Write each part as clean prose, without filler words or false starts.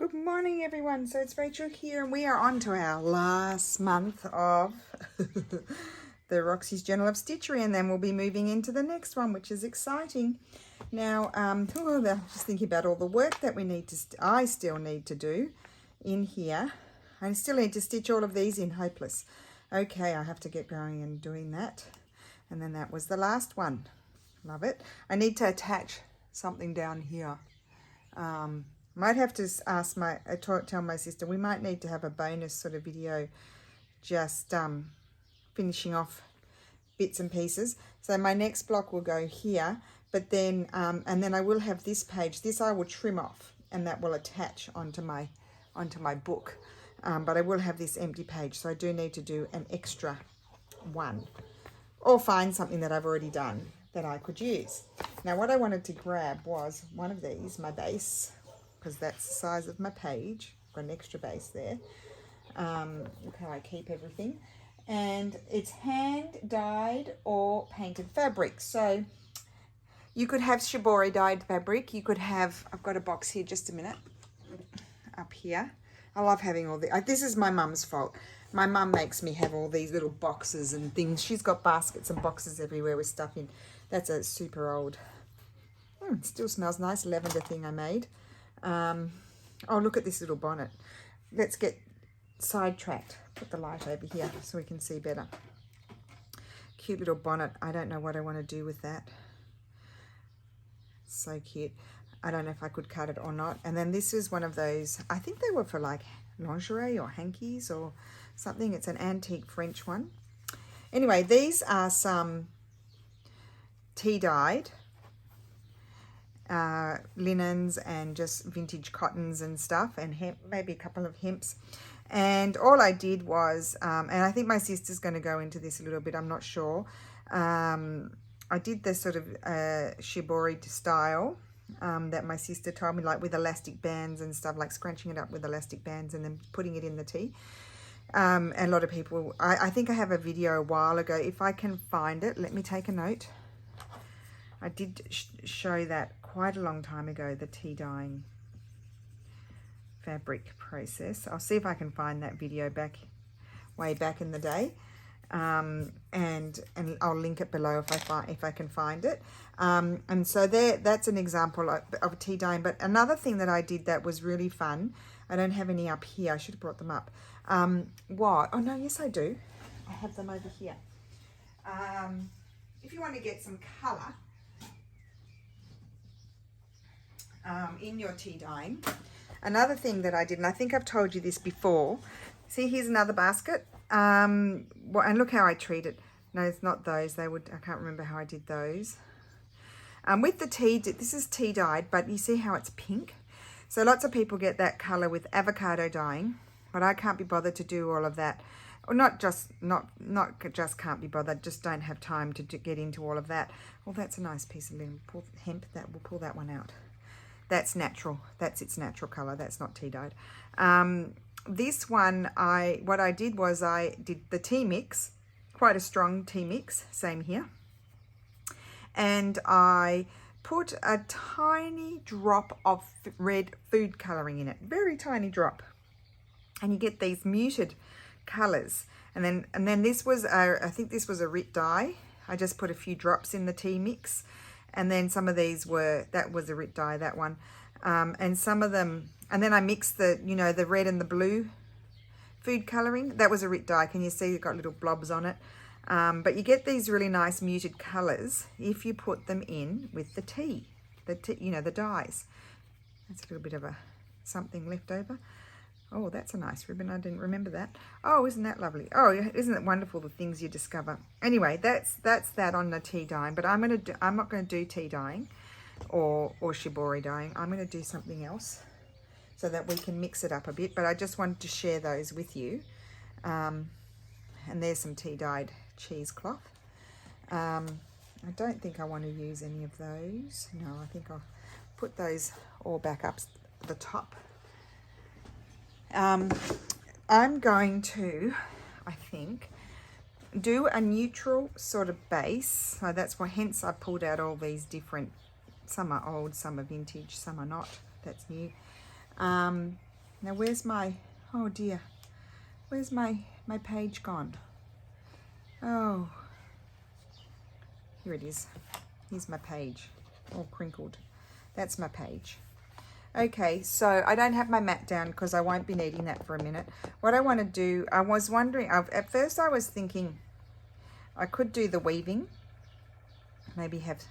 Good morning, everyone. So it's Rachel here, and we are on to our last month of the Roxy's Journal of Stitchery, and then we'll be moving into the next one, which is exciting. Now, just thinking about all the work that we need to, I still need to do in here. I still need to stitch all of these in Hopeless. Okay, I have to get going and doing that. And then that was the last one. Love it. I need to attach something down here. Might have to ask tell my sister, we might need to have a bonus sort of video just finishing off bits and pieces. So my next block will go here, but then and then I will have this page. This I will trim off, and that will attach onto my book. But I will have this empty page, so I do need to do an extra one, or find something that I've already done that I could use. Now what I wanted to grab was one of these, my base, because that's the size of my page. Got an extra base there. Look how I keep everything. And it's hand dyed or painted fabric. So you could have shibori dyed fabric. You could have, I've got a box here, just a minute, up here. I love having all the, this is my mum's fault. My mum makes me have all these little boxes and things. She's got baskets and boxes everywhere with stuff in. That's a super old, still smells nice, lavender thing I made. Oh, look at this little bonnet. Let's get sidetracked. Put the light over here so we can see better. Cute little bonnet. I don't know what I want to do with that. So cute. I don't know if I could cut it or not. And then this is one of those, I think they were for like lingerie or hankies or something. It's an antique French one. Anyway, these are some tea dyed linens and just vintage cottons and stuff, and hemp, maybe a couple of hemps. And all I did was, and I think my sister's going to go into this a little bit, I'm not sure. I did the sort of shibori style that my sister told me, like with elastic bands and stuff, like scrunching it up with elastic bands and then putting it in the tea. And a lot of people, I think I have a video a while ago. If I can find it, let me take a note. I did show that quite a long time ago, the tea dyeing fabric process. I'll see if I can find that video way back in the day, and I'll link it below if I can find it. And so that's an example of tea dyeing. But another thing that I did that was really fun, I don't have any up here, I should have brought them up. What? Oh no, yes I do. I have them over here. If you want to get some colour in your tea dyeing, another thing that I did, and I think I've told you this before, see, here's another basket, and look how I treat it. No, it's not those. I can't remember how I did those. With the tea, this is tea dyed, but you see how it's pink? So lots of people get that color with avocado dyeing, but I can't be bothered to do all of that. Or not just can't be bothered, just don't have time to get into all of that. Well, that's a nice piece of hemp. That we'll pull that one out. That's natural. That's its natural color. That's not tea dyed. This one, what I did was I did the tea mix, quite a strong tea mix, same here. And I put a tiny drop of red food coloring in it, very tiny drop. And you get these muted colors. And then this was, I think this was a Rit dye. I just put a few drops in the tea mix. And then some of these that was a Rit dye, that one. And some of them, and then I mixed the red and the blue food coloring. That was a Rit dye. Can you see it's got little blobs on it? But you get these really nice muted colors if you put them in with the tea, the dyes. That's a little bit of something left over. Oh, that's a nice ribbon. I didn't remember that. Oh, isn't that lovely? Oh, isn't it wonderful, the things you discover? Anyway, that's that on the tea dyeing. But I'm not going to do tea dyeing or shibori dyeing. I'm going to do something else so that we can mix it up a bit. But I just wanted to share those with you. And there's some tea dyed cheesecloth. I don't think I want to use any of those. No, I think I'll put those all back up the top. I'm going to, I think, do a neutral sort of base. So that's why, hence I pulled out all these different, some are old, some are vintage, some are not. That's new. Now where's my, oh dear, where's my page gone? Oh, here it is. Here's my page, all crinkled. That's my page. Okay, so I don't have my mat down because I won't be needing that for a minute. What I want to do, I was wondering, at first I was thinking I could do the weaving, maybe have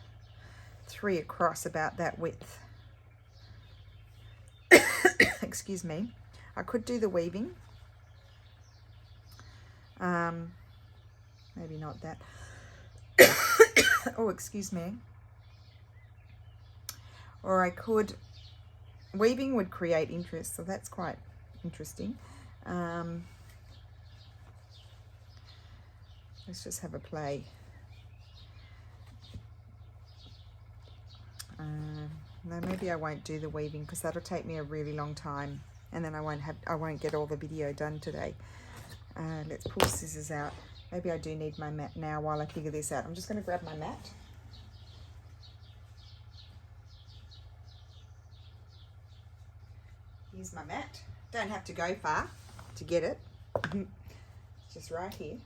3 across about that width. Excuse me. I could do the weaving. Maybe not that. Oh, excuse me. Or I could, weaving would create interest, so that's quite interesting. Let's just have a play. No, maybe I won't do the weaving because that'll take me a really long time, and then I won't get all the video done today. Let's pull scissors out. Maybe I do need my mat now while I figure this out. I'm just going to grab my mat. Here's my mat. Don't have to go far to get it. It's just right here.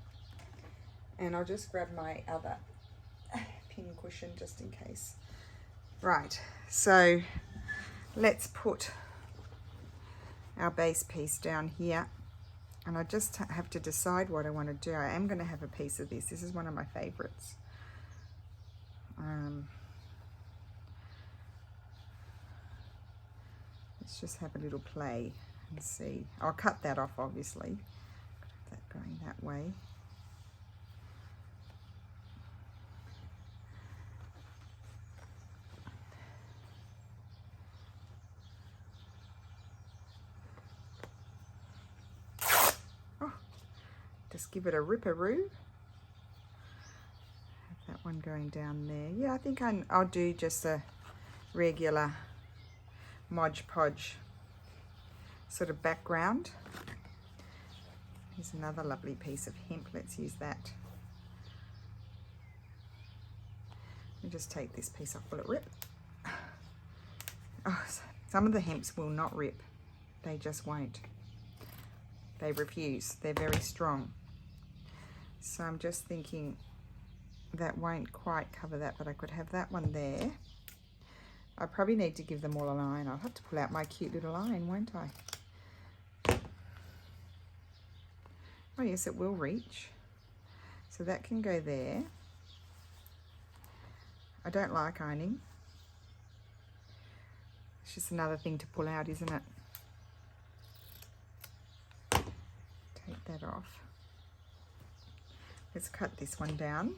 And I'll just grab my other pin cushion just in case. Right, so let's put our base piece down here. And I just have to decide what I want to do. I am going to have a piece of this. This is one of my favorites. Let's just have a little play and see. I'll cut that off, obviously. That going that way. Just give it a ripperoo. Have that one going down there. Yeah, I think I'll do just a regular Mod Podge sort of background. Here's another lovely piece of hemp. Let's use that. Let me just take this piece off. Will it rip? Oh, some of the hemps will not rip. They just won't. They refuse. They're very strong. So I'm just thinking that won't quite cover that, but I could have that one there. I probably need to give them all a line. I'll have to pull out my cute little line, won't I? Oh yes, it will reach. So that can go there. I don't like ironing. It's just another thing to pull out, isn't it? Take that off. Let's cut this one down.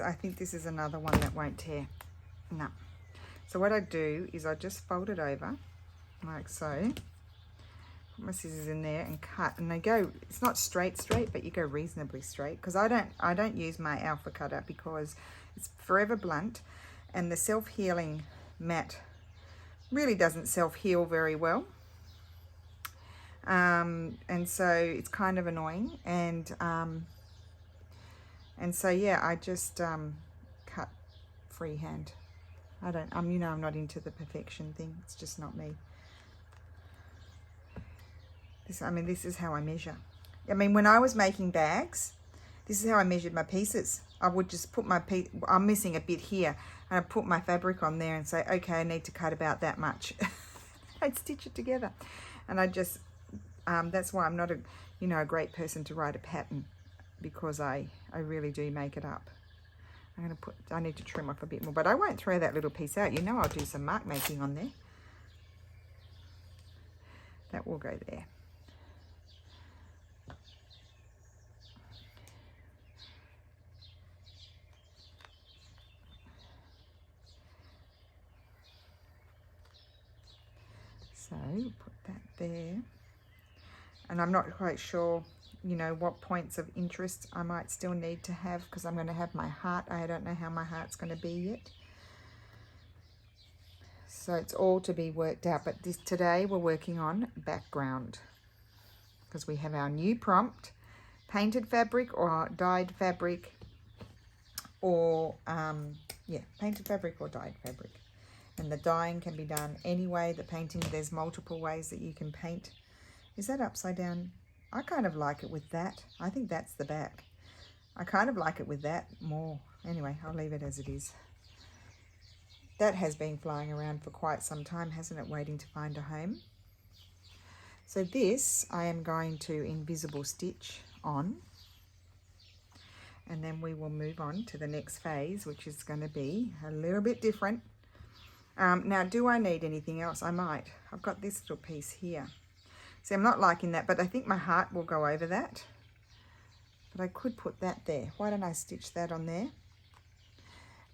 I think this is another one that won't tear. No. So what I do is I just fold it over like so. Put my scissors in there and cut, and they go, it's not straight, but you go reasonably straight, because I don't use my alpha cutter because it's forever blunt, and the self-healing mat really doesn't self-heal very well, and so it's kind of annoying, and so yeah, I just cut freehand. I'm not into the perfection thing. It's just not me. This is how I measure. When I was making bags, this is how I measured my pieces. I would just put my piece, I'm missing a bit here, and I put my fabric on there and say, okay, I need to cut about that much. I'd stitch it together. And I just, that's why I'm not a great person to write a pattern, because I really do make it up. I need to trim off a bit more, but I won't throw that little piece out. I'll do some mark making on there. That will go there. So put that there, and I'm not quite sure, what points of interest I might still need to have, because I'm going to have my heart. I don't know how my heart's going to be yet. So it's all to be worked out. But today we're working on background, because we have our new prompt, painted fabric or dyed fabric, or yeah, painted fabric or dyed fabric. And the dyeing can be done any way. The painting, there's multiple ways that you can paint. Is that upside down? I kind of like it with that. I think that's the back. I kind of like it with that more. Anyway, I'll leave it as it is. That has been flying around for quite some time, hasn't it, waiting to find a home. So this I am going to invisible stitch on. And then we will move on to the next phase, which is going to be a little bit different. Now, do I need anything else? I might. I've got this little piece here. See, I'm not liking that, but I think my heart will go over that. But I could put that there. Why don't I stitch that on there?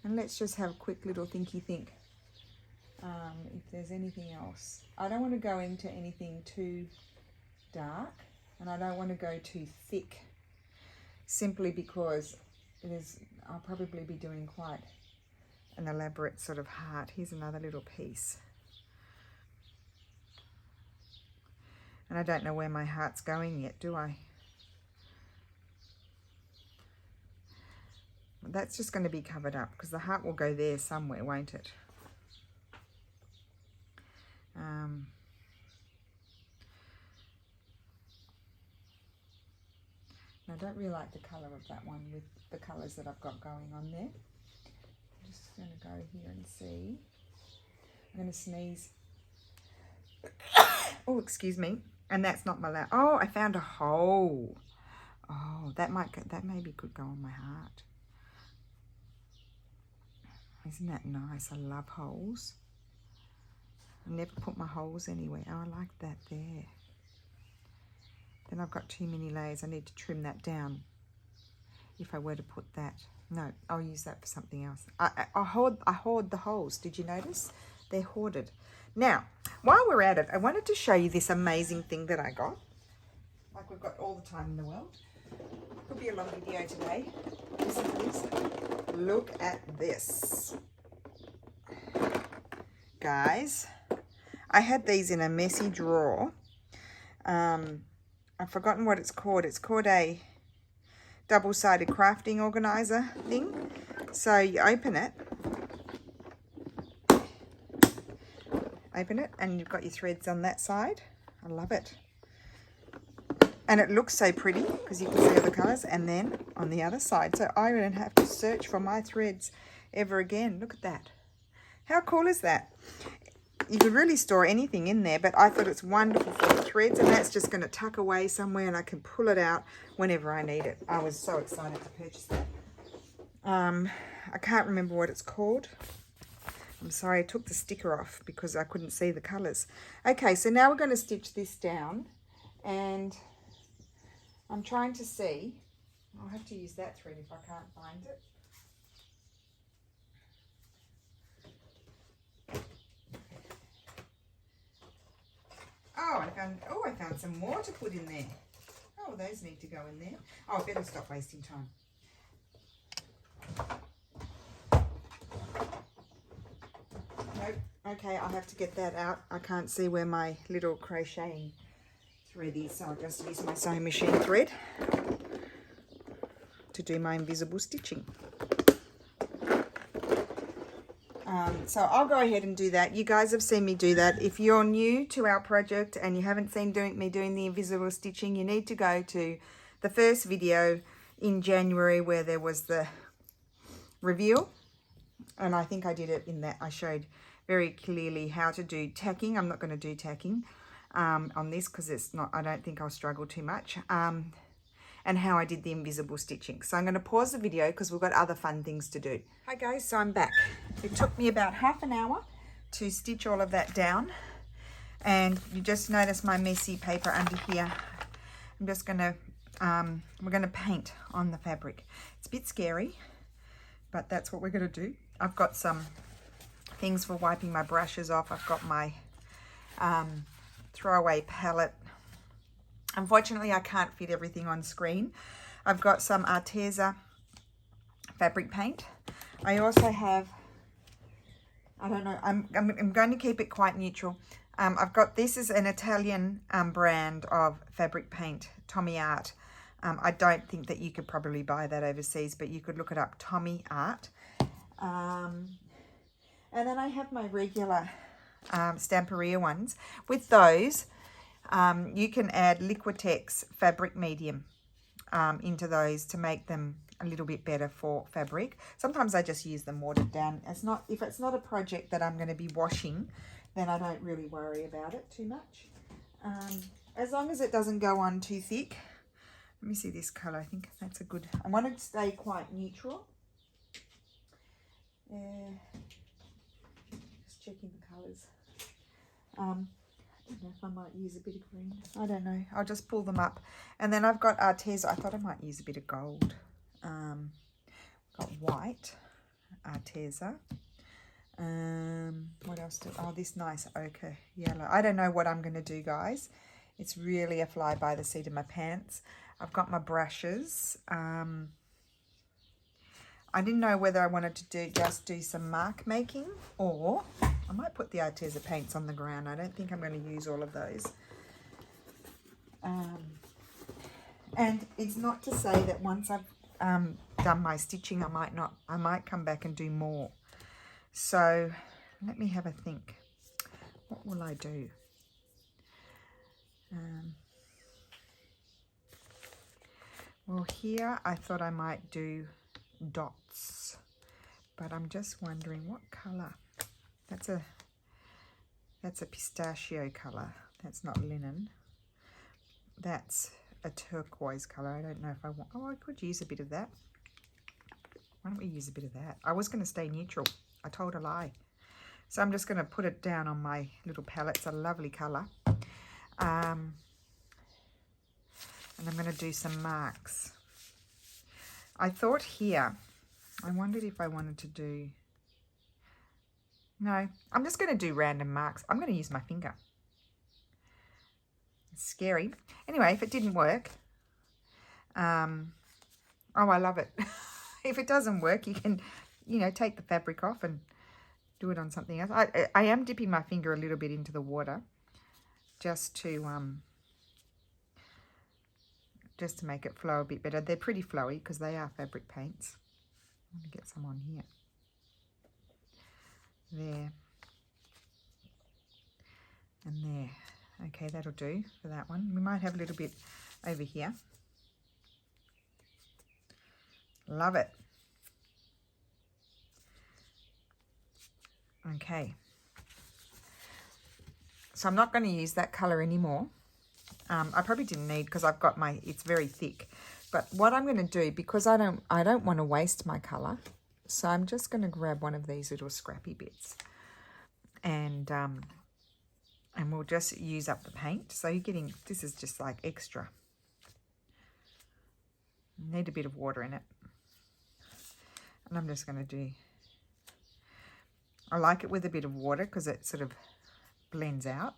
And let's just have a quick little thinky think. If there's anything else. I don't want to go into anything too dark, and I don't want to go too thick, simply because I'll probably be doing quite an elaborate sort of heart. Here's another little piece. And I don't know where my heart's going yet, do I? That's just going to be covered up because the heart will go there somewhere, won't it? I don't really like the colour of that one with the colours that I've got going on there. I'm just going to go here and see. I'm going to sneeze. Oh, excuse me. And that's not my loud. Oh, I found a hole. Oh, that maybe could go on my heart. Isn't that nice? I love holes. I never put my holes anywhere. Oh, I like that there. Then I've got too many layers. I need to trim that down if I were to put that. No, I'll use that for something else. I hoard the holes. Did you notice? They're hoarded. Now, while we're at it, I wanted to show you this amazing thing that I got. Like we've got all the time in the world. Could be a long video today. Listen to this. Look at this. Guys, I had these in a messy drawer. I've forgotten what it's called. It's called a double-sided crafting organizer thing. So you open it, and you've got your threads on that side. I love it. And it looks so pretty because you can see all the colours. And then on the other side, so I don't have to search for my threads ever again. Look at that. How cool is that? You could really store anything in there, but I thought it's wonderful for the threads, and that's just going to tuck away somewhere and I can pull it out whenever I need it. I was so excited to purchase that. I can't remember what it's called. I'm sorry, I took the sticker off because I couldn't see the colours. Okay, so now we're going to stitch this down, and I'm trying to see. I'll have to use that thread if I can't find it. Oh, I found some more to put in there. Oh, those need to go in there. Oh, I better stop wasting time. Nope. Okay, I'll have to get that out. I can't see where my little crocheting thread is, so I'll just use my sewing machine thread to do my invisible stitching. So I'll go ahead and do that. You guys have seen me do that. If you're new to our project and you haven't seen me doing the invisible stitching, you need to go to the first video in January where there was the reveal. And I think I did it in that. I showed very clearly how to do tacking. I'm not going to do tacking on this because it's not, I don't think I'll struggle too much. And how I did the invisible stitching. So I'm going to pause the video because we've got other fun things to do. Hi guys, so I'm back. It took me about half an hour to stitch all of that down. And you just notice my messy paper under here. I'm just going to, we're going to paint on the fabric. It's a bit scary, but that's what we're going to do. I've got some things for wiping my brushes off. I've got my throwaway palette. Unfortunately, I can't fit everything on screen. I've got some Arteza fabric paint. I also have, I don't know, I'm going to keep it quite neutral. I've got, this is an Italian brand of fabric paint, Tommy Art. I don't think that you could probably buy that overseas, but you could look it up, Tommy Art. And then I have my regular Stamperia ones. With those, you can add Liquitex fabric medium into those to make them a little bit better for fabric. Sometimes I just use them watered down. If it's not a project that I'm going to be washing, then I don't really worry about it too much. As long as it doesn't go on too thick. Let me see this colour. I think that's a good... I want it to stay quite neutral. Just checking the colours. I don't know if I might use a bit of green. I don't know. I'll just pull them up. And then I've got Arteza. I thought I might use a bit of gold. Got white Arteza. What else oh, this nice ochre yellow. I don't know what I'm going to do, guys. It's really a fly by the seat of my pants. I've got my brushes. I didn't know whether I wanted to just do some mark making, or I might put the Arteza paints on the ground. I don't think I'm going to use all of those. And it's not to say that once I've done my stitching, I might come back and do more. So let me have a think. What will I do? Well, here I thought I might do dots, but I'm just wondering what colour. That's a pistachio colour. That's not linen. That's a turquoise colour. I don't know if I want... Oh, I could use a bit of that. Why don't we use a bit of that? I was going to stay neutral. I told a lie. So I'm just going to put it down on my little palette. It's a lovely colour. And I'm going to do some marks. I thought here, I wondered if I wanted to do... No, I'm just going to do random marks. I'm going to use my finger. It's scary. Anyway, if it didn't work, oh, I love it. If it doesn't work, you can, take the fabric off and do it on something else. I am dipping my finger a little bit into the water just to make it flow a bit better. They're pretty flowy because they are fabric paints. I'm going to get some on here. There. And there. Okay, that'll do for that one. We might have a little bit over here. Love it. Okay. So I'm not going to use that colour anymore. I probably didn't need, because I've got it's very thick. But what I'm going to do, because I don't want to waste my colour, so I'm just going to grab one of these little scrappy bits. And we'll just use up the paint. So you're getting, this is just like extra. Need a bit of water in it. And I'm just going to do, I like it with a bit of water because it sort of blends out.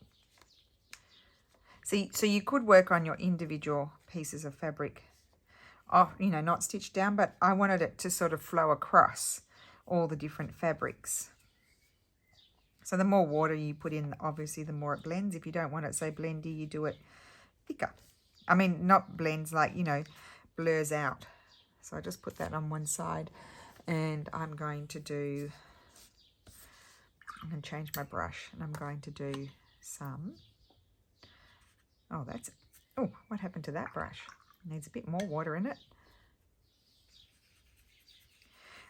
So you could work on your individual pieces of fabric off, not stitched down, but I wanted it to sort of flow across all the different fabrics. So the more water you put in, obviously, the more it blends. If you don't want it so blendy, you do it thicker. I mean, not blends like, blurs out. So I just put that on one side, and I'm going to change my brush, and I'm going to do some... Oh, what happened to that brush? It needs a bit more water in it.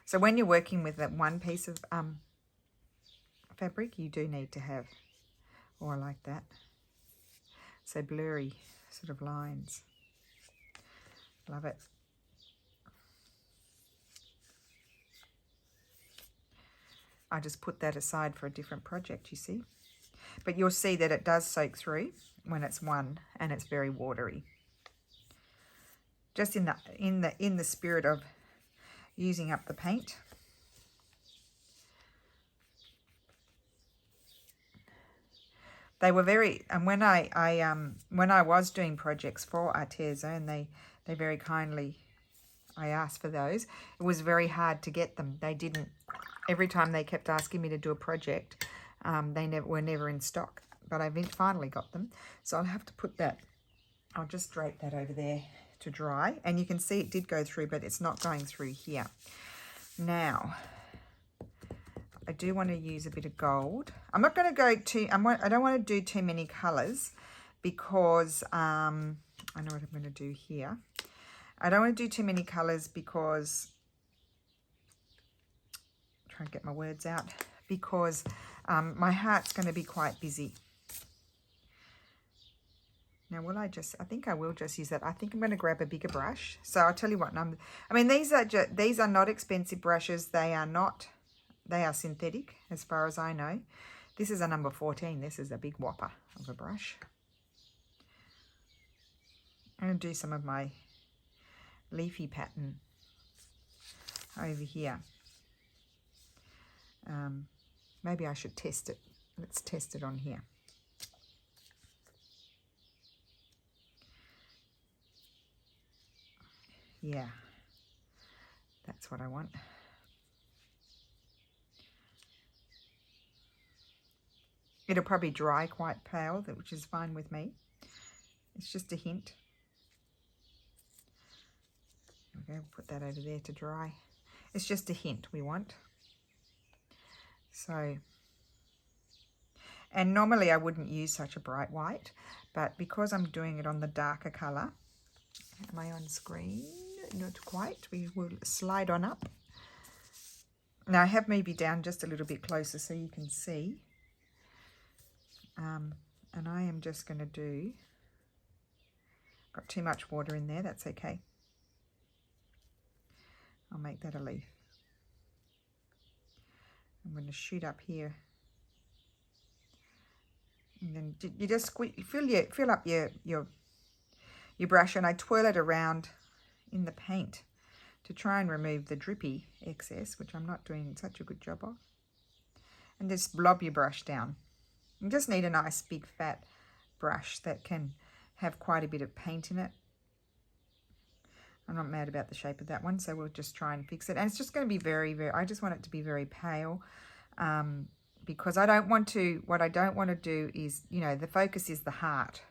So when you're working with that one piece of fabric, you do need to have, I like that. So blurry sort of lines. Love it. I just put that aside for a different project, you see. But you'll see that it does soak through when it's one, and it's very watery. Just in the spirit of using up the paint. They were very, and when I was doing projects for Arteza, and they very kindly, I asked for those. It was very hard to get them. They didn't. Every time they kept asking me to do a project, they were never in stock. But I finally got them, so I'll have to put that. I'll just drape that over there to dry. And you can see it did go through, but it's not going through here. Now, I do want to use a bit of gold. I'm not going to go I don't want to do too many colours because I know what I'm going to do here. I don't want to do too many colours because, try and get my words out, because my heart's going to be quite busy. Now, I think I will just use that. I think I'm going to grab a bigger brush. So I'll tell you what, I mean, these are not expensive brushes. They are synthetic as far as I know. This is a number 14. This is a big whopper of a brush. I'm going to do some of my leafy pattern over here. Maybe I should test it. Let's test it on here. Yeah, that's what I want. It'll probably dry quite pale, which is fine with me. It's just a hint. Okay, we'll put that over there to dry. It's just a hint we want. So, and normally I wouldn't use such a bright white, but because I'm doing it on the darker colour, am I on screen? Not quite. We will slide on up. Now I have maybe down just a little bit closer so you can see. And I am just going to do, got too much water in there, that's okay. I'll make that a leaf. I'm going to shoot up here. And then you just fill up your brush, and I twirl it around in the paint to try and remove the drippy excess, which I'm not doing such a good job of. And just blob your brush down. You just need a nice big fat brush that can have quite a bit of paint in it. I'm not mad about the shape of that one, so we'll just try and fix it. And it's just going to be very, very, I just want it to be very pale, because I don't want to, what I don't want to do is, you know, the focus is the heart.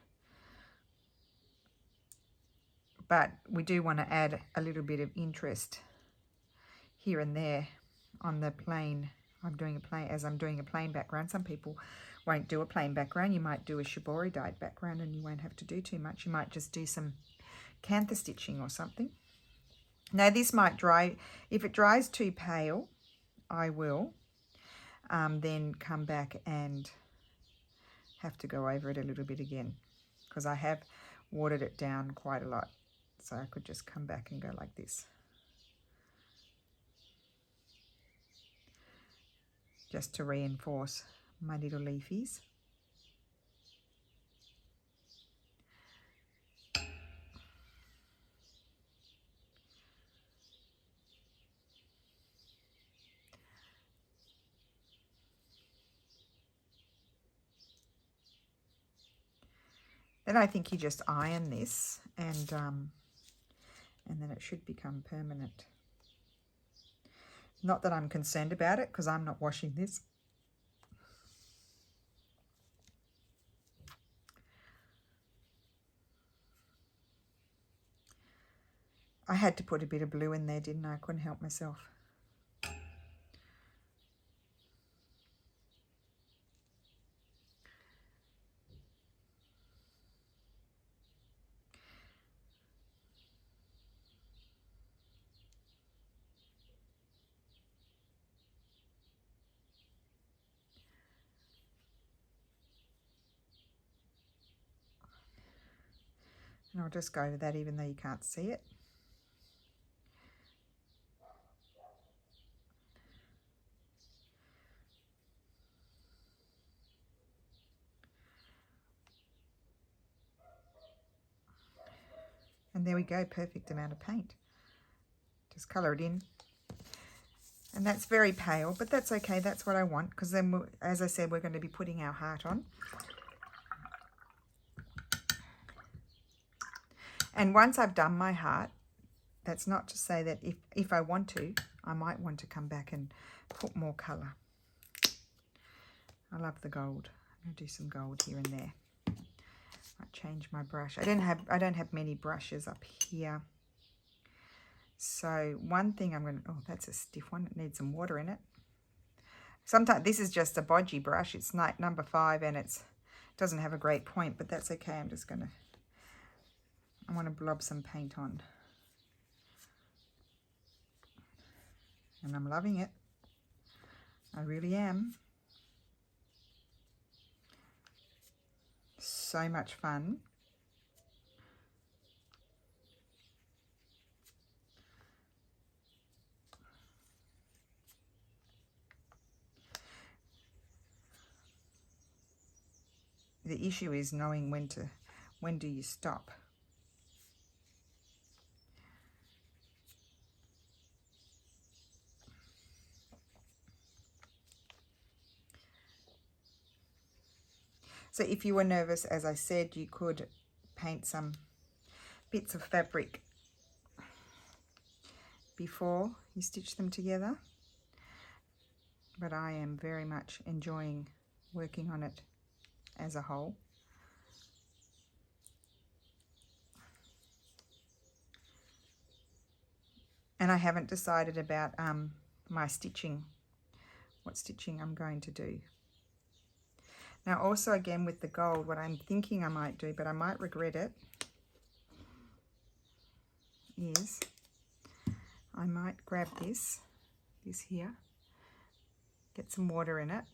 But we do want to add a little bit of interest here and there on the plain. I'm doing a plain background. Some people won't do a plain background. You might do a shibori dyed background and you won't have to do too much. You might just do some cantha stitching or something. Now this might dry. If it dries too pale, I will then come back and have to go over it a little bit again, because I have watered it down quite a lot. So I could just come back and go like this. Just to reinforce my little leafies. Then I think you just iron this, and then it should become permanent. Not that I'm concerned about it, because I'm not washing this. I had to put a bit of blue in there, didn't I? I couldn't help myself. And I'll just go over that even though you can't see it. And there we go, perfect amount of paint. Just colour it in. And that's very pale, but that's okay, that's what I want, because then, as I said, we're going to be putting our heart on. And once I've done my heart, that's not to say that if I want to, I might want to come back and put more colour. I love the gold. I'm going to do some gold here and there. I change my brush. I don't have many brushes up here. So one thing I'm going to, oh, that's a stiff one. It needs some water in it. Sometimes this is just a bodgy brush. It's number 5 and it doesn't have a great point, but that's okay. I'm just going to, I want to blob some paint on. And I'm loving it. I really am. So much fun. The issue is knowing when do you stop. So if you were nervous, as I said, you could paint some bits of fabric before you stitch them together. But I am very much enjoying working on it as a whole. And I haven't decided about my stitching, what stitching I'm going to do. Now also again with the gold, what I'm thinking I might do, but I might regret it, is I might grab this here, get some water in it.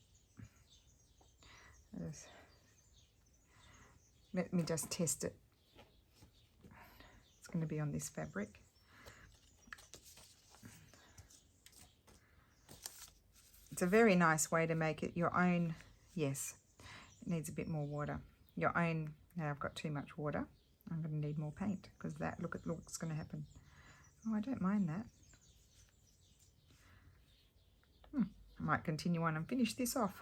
Let me just test it. It's going to be on this fabric. It's a very nice way to make it your own. Yes, it needs a bit more water. Your own. Now I've got too much water. I'm going to need more paint because that, look what's going to happen. Oh, I don't mind that. I might continue on and finish this off.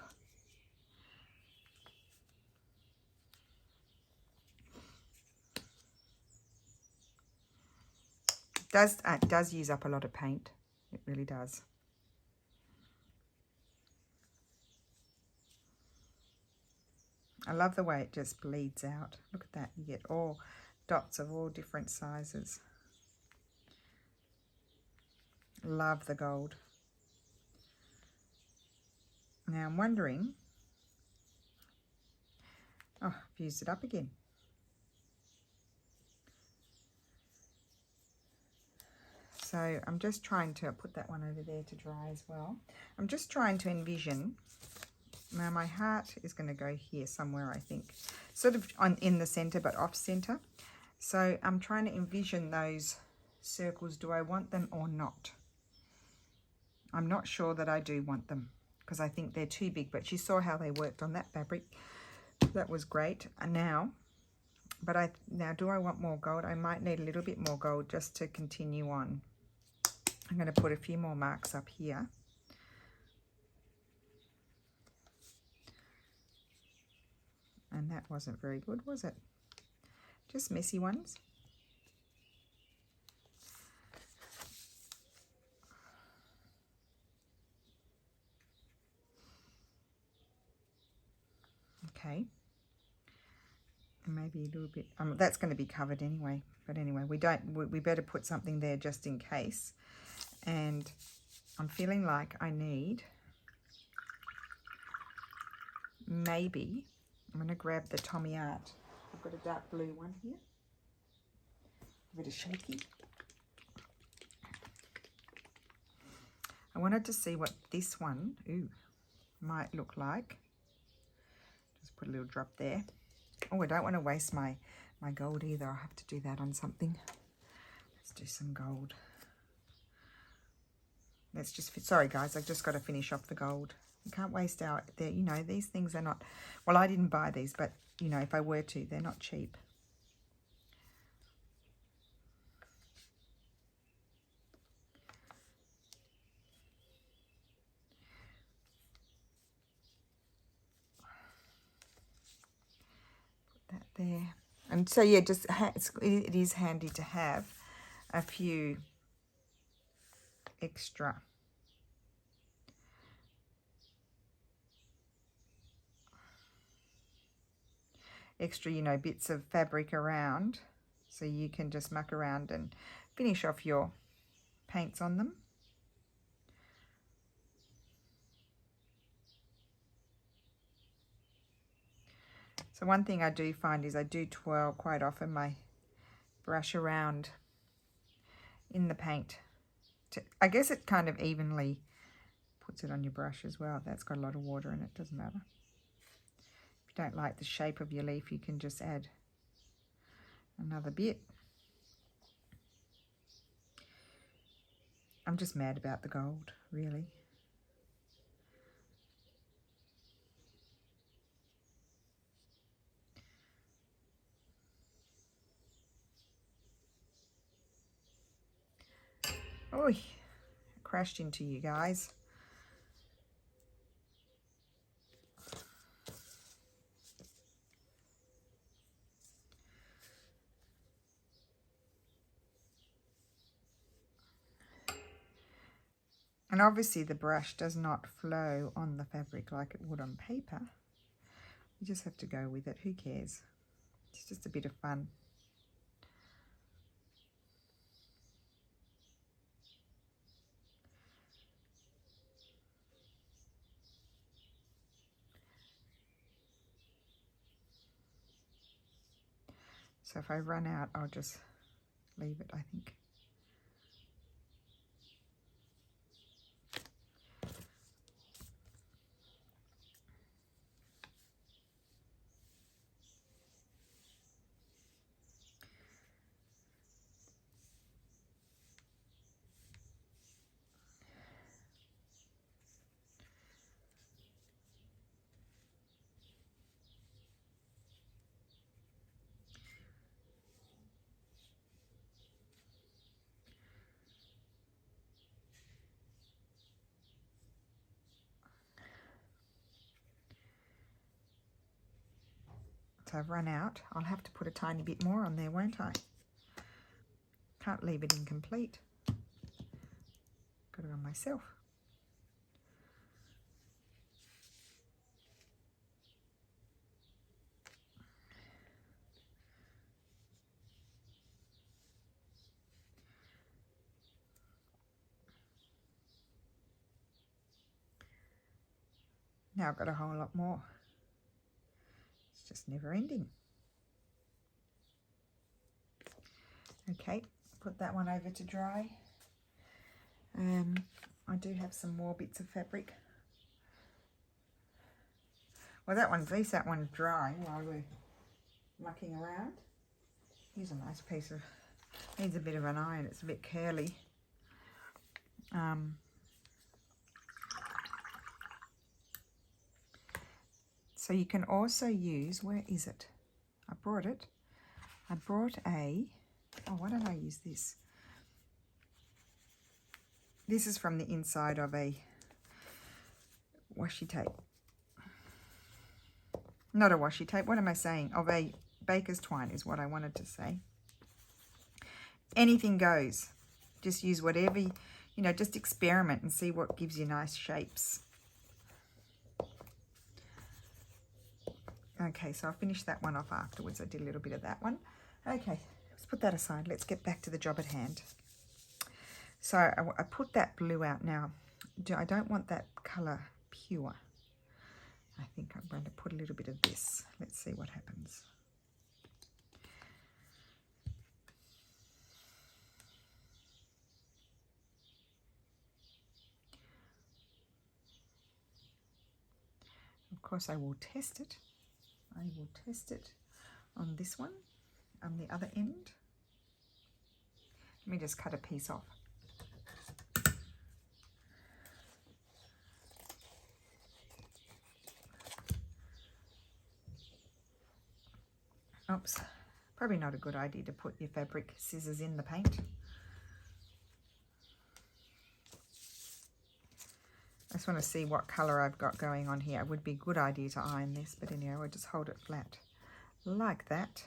It does use up a lot of paint. It really does. I love the way it just bleeds out. Look at that. You get all dots of all different sizes. Love the gold. Now I'm wondering, oh, I've used it up again. So I'm just trying to put that one over there to dry as well. I'm just trying to envision. Now my heart is going to go here somewhere, I think. Sort of in the center, but off center. So I'm trying to envision those circles. Do I want them or not? I'm not sure that I do want them because I think they're too big. But you saw how they worked on that fabric. That was great. And now do I want more gold? I might need a little bit more gold just to continue on. I'm going to put a few more marks up here. And that wasn't very good, was it? Just messy ones. Okay. Maybe a little bit. That's going to be covered anyway. But anyway, we better put something there just in case. And I'm feeling like I need, maybe, I'm going to grab the Tommy Art. I've got a dark blue one here. A bit of shaky. I wanted to see what this one, might look like. Just put a little drop there. Oh, I don't want to waste my gold either. I'll have to do that on something. Let's do some gold. Sorry guys, I've just got to finish off the gold. You can't waste out there. You know, these things are not, well, I didn't buy these, but you know, if I were to, they're not cheap. Put that there. And so yeah, just it is handy to have a few extra. extra, you know, bits of fabric around, so you can just muck around and finish off your paints on them. So one thing I do find is I do twirl quite often my brush around in the paint. I guess it kind of evenly puts it on your brush as well. That's got a lot of water in it, doesn't matter. If you don't like the shape of your leaf, you can just add another bit. I'm just mad about the gold, really. Oh, crashed into you guys. And obviously the brush does not flow on the fabric like it would on paper. You just have to go with it. Who cares? It's just a bit of fun. So if I run out, I'll just leave it, I think. So I've run out. I'll have to put a tiny bit more on there, won't I? Can't leave it incomplete. Got it on myself. Now I've got a whole lot more. It's just never ending. Okay, put that one over to dry. I do have some more bits of fabric. Well, at least that one's dry while we're mucking around. Here's a nice piece of, needs a bit of an iron, it's a bit curly. So you can also use, where is it? I brought a, oh, why don't I use this? This is from the inside of a washi tape. Not a washi tape, what am I saying? Of a baker's twine is what I wanted to say. Anything goes. Just use whatever, you know, just experiment and see what gives you nice shapes. Okay, so I'll finish that one off afterwards. I did a little bit of that one. Okay, let's put that aside. Let's get back to the job at hand. So I put that blue out now. I don't want that colour pure. I think I'm going to put a little bit of this. Let's see what happens. Of course, I will test it. I will test it on this one, on the other end. Let me just cut a piece off. Oops, probably not a good idea to put your fabric scissors in the paint. I just want to see what colour I've got going on here. It would be a good idea to iron this, but anyway, I'll just hold it flat like that.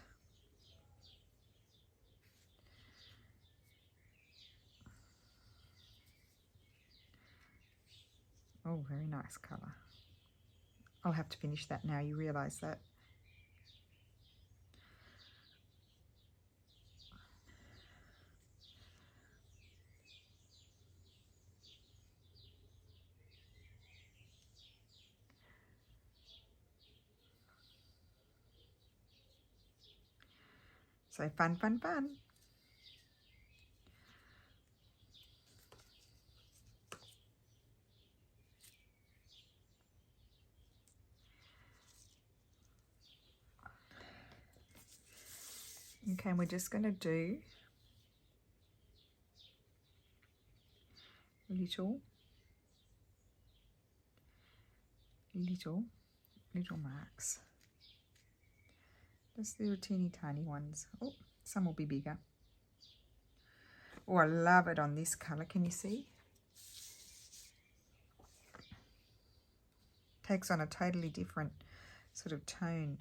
Oh, very nice colour. I'll have to finish that now, you realise that. So fun, fun, fun. Okay, and we're just going to do little marks. Just little teeny tiny ones. Oh, some will be bigger. Oh, I love it on this colour. Can you see? Takes on a totally different sort of tone.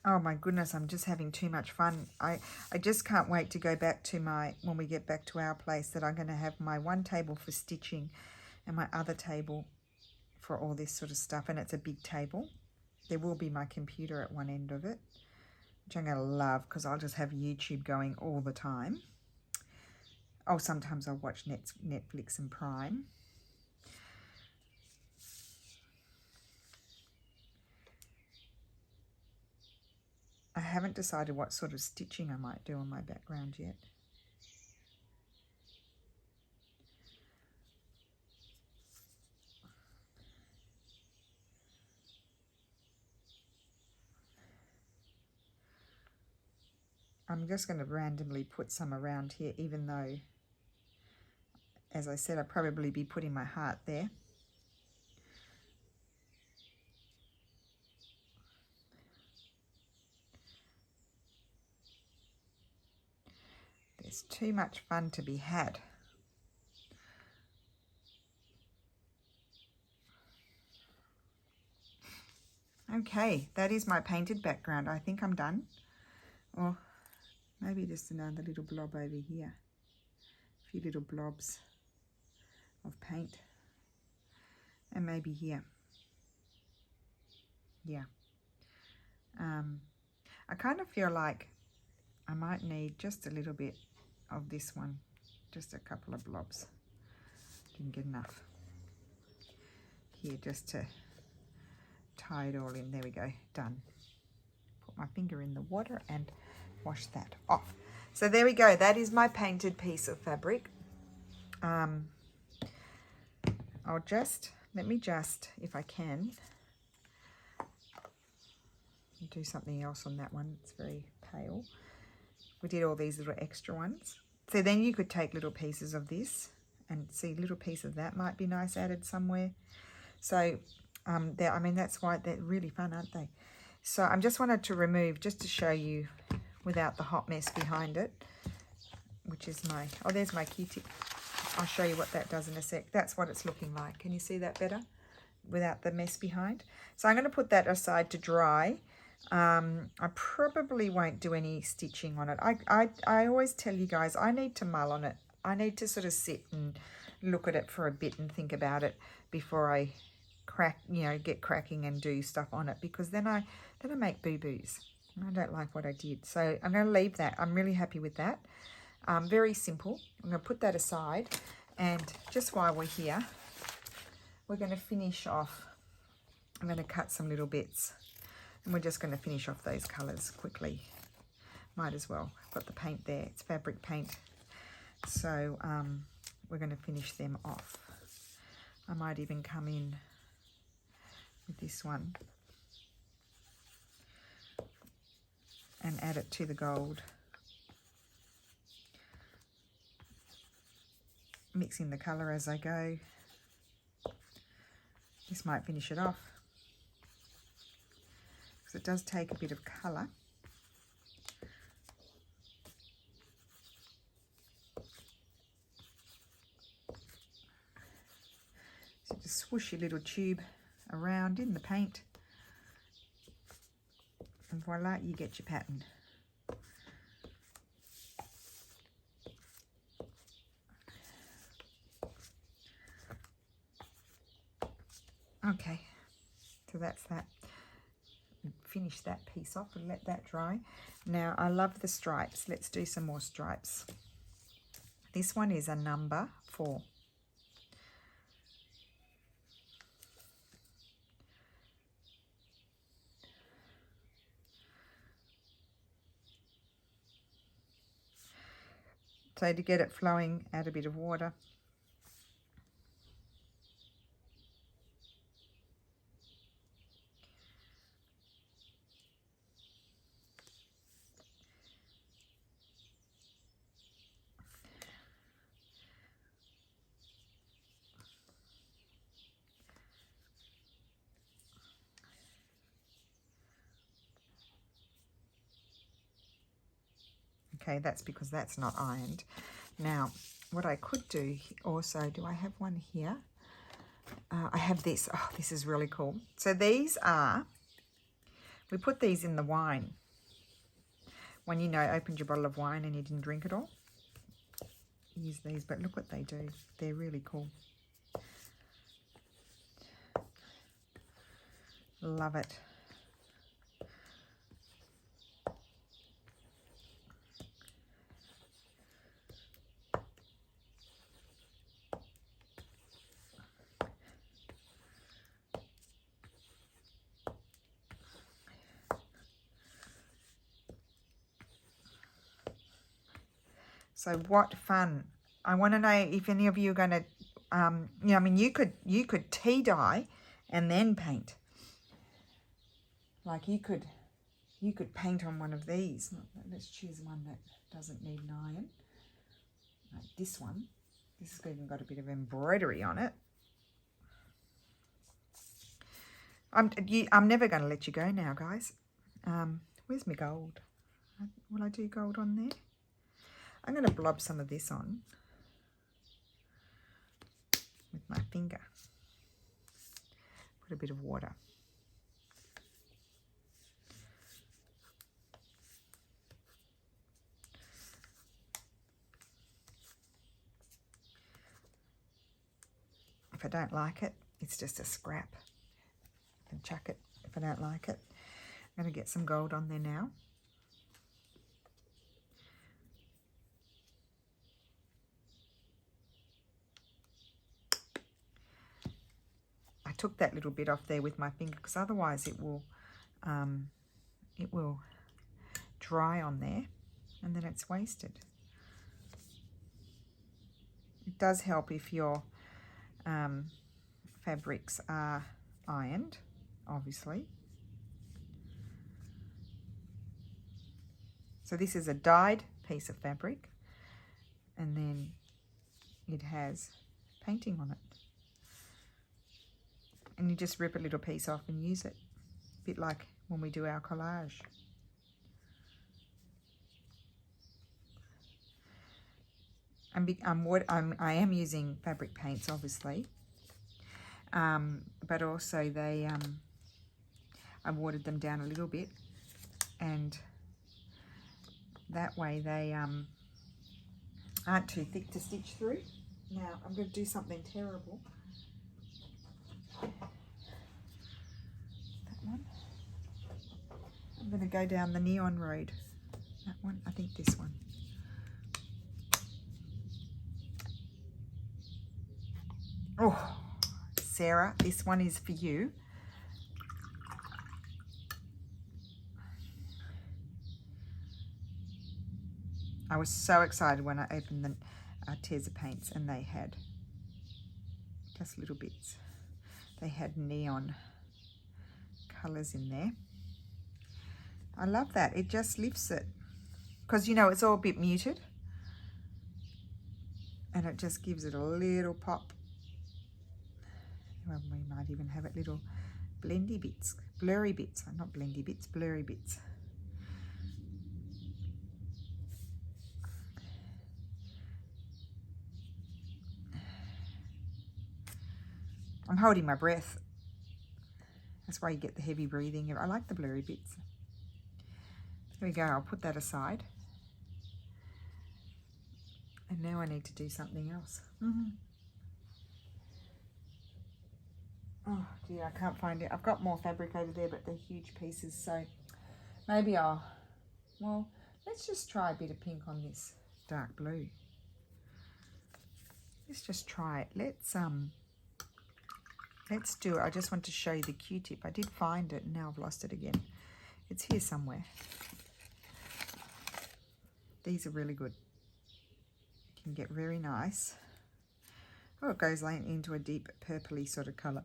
Oh my goodness, I'm just having too much fun. I just can't wait to go back to when we get back to our place, that I'm going to have my one table for stitching and my other table for all this sort of stuff. And it's a big table. There will be my computer at one end of it, which I'm going to love because I'll just have YouTube going all the time. Oh, sometimes I'll watch Netflix and Prime. I haven't decided what sort of stitching I might do on my background yet. I'm just going to randomly put some around here, even though, as I said, I'll probably be putting my heart there. There's too much fun to be had. Okay, that is my painted background. I think I'm done. Or maybe just another little blob over here. A few little blobs of paint. And maybe here. Yeah. I kind of feel like I might need just a little bit of this one. Just a couple of blobs. Didn't get enough. Here, just to tie it all in. There we go, done. Put my finger in the water and wash that off. So there we go, that is my painted piece of fabric. Let me just, if I can, do something else on that one. It's very pale. We did all these little extra ones. So then you could take little pieces of this and see a little piece of that might be nice added somewhere. So I mean, that's why they're really fun, aren't they? So I just wanted to remove, just to show you without the hot mess behind it, which is my, oh, there's my Q-tip. I'll show you what that does in a sec. That's what it's looking like. Can you see that better without the mess behind? So I'm going to put that aside to dry. I probably won't do any stitching on it. I always tell you guys, I need to mull on it. I need to sort of sit and look at it for a bit and think about it before I get cracking and do stuff on it, because then I make boo-boos. I don't like what I did. So I'm going to leave that. I'm really happy with that. Very simple. I'm going to put that aside, and just while we're here, we're going to finish off. I'm going to cut some little bits, and we're just going to finish off those colours quickly. Might as well. I've got the paint there. It's fabric paint. So we're going to finish them off. I might even come in with this one and add it to the gold. Mixing the colour as I go. This might finish it off, because it does take a bit of colour. So just swoosh your little tube around in the paint, and voila, you get your pattern. Okay, so that's that. Finish that piece off and let that dry. Now I love the stripes. Let's do some more stripes. This one is a number 4. So to get it flowing, add a bit of water. Okay, that's because that's not ironed. Now, what I could do also, do I have one here? I have this. Oh, this is really cool. So these are, we put these in the wine. When you know, opened your bottle of wine and you didn't drink it all. Use these, but look what they do. They're really cool. Love it. So what fun. I want to know if any of you are going to, I mean, you could tea dye and then paint. Like you could paint on one of these. Let's choose one that doesn't need an iron. Like this one. This has even got a bit of embroidery on it. I'm never going to let you go now, guys. Where's my gold? Will I do gold on there? I'm going to blob some of this on with my finger. Put a bit of water. If I don't like it, it's just a scrap. I can chuck it if I don't like it. I'm going to get some gold on there now. I took that little bit off there with my finger because otherwise it will dry on there and then it's wasted. It does help if your fabrics are ironed, obviously. So this is a dyed piece of fabric and then it has painting on it. And you just rip a little piece off and use it. A bit like when we do our collage. I am using fabric paints, obviously. But also they, I watered them down a little bit. And that way they aren't too thick to stitch through. Now, I'm going to do something terrible. That one. I'm going to go down the neon road. That one, I think this one. Oh, Sarah, this one is for you. I was so excited when I opened the Teza paints and they had just little bits. They had neon colours in there. I love that. It just lifts it. Because, you know, it's all a bit muted. And it just gives it a little pop. Well, we might even have it little blendy bits. Blurry bits. Not blendy bits, blurry bits. I'm holding my breath. That's why you get the heavy breathing. I like the blurry bits. There we go. I'll put that aside. And now I need to do something else. Oh dear, I can't find it. I've got more fabric over there, but they're huge pieces. So maybe well, let's just try a bit of pink on this dark blue. Let's just try it. Let's do it. I just want to show you the Q-tip. I did find it and now I've lost it again. It's here somewhere. These are really good. can get very nice. Oh, it goes into a deep purpley sort of colour.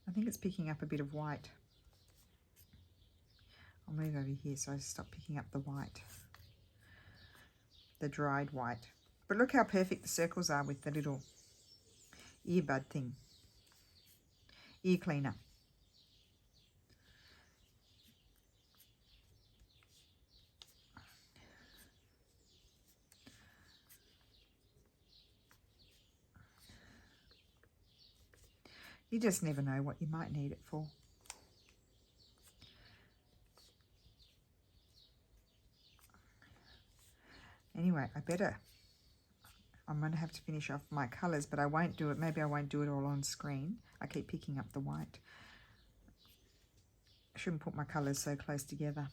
I think it's picking up a bit of white. I'll move over here so I stop picking up the white, the dried white. But look how perfect the circles are with the little earbud thing, ear cleaner. You just never know what you might need it for. Anyway, I'm going to have to finish off my colours, but I won't do it. Maybe I won't do it all on screen. I keep picking up the white. I shouldn't put my colours so close together.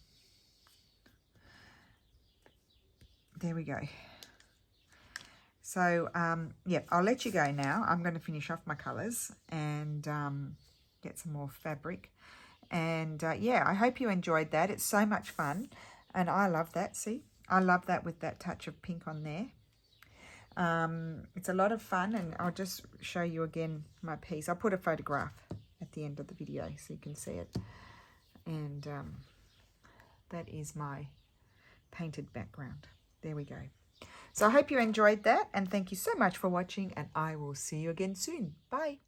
There we go. So, yeah, I'll let you go now. I'm going to finish off my colours and get some more fabric. And, yeah, I hope you enjoyed that. It's so much fun. And I love that, see? I love that with that touch of pink on there. It's a lot of fun, and I'll just show you again my piece. I'll put a photograph at the end of the video so you can see it. And that is my painted background. There we go. So I hope you enjoyed that, and thank you so much for watching, and I will see you again soon. Bye.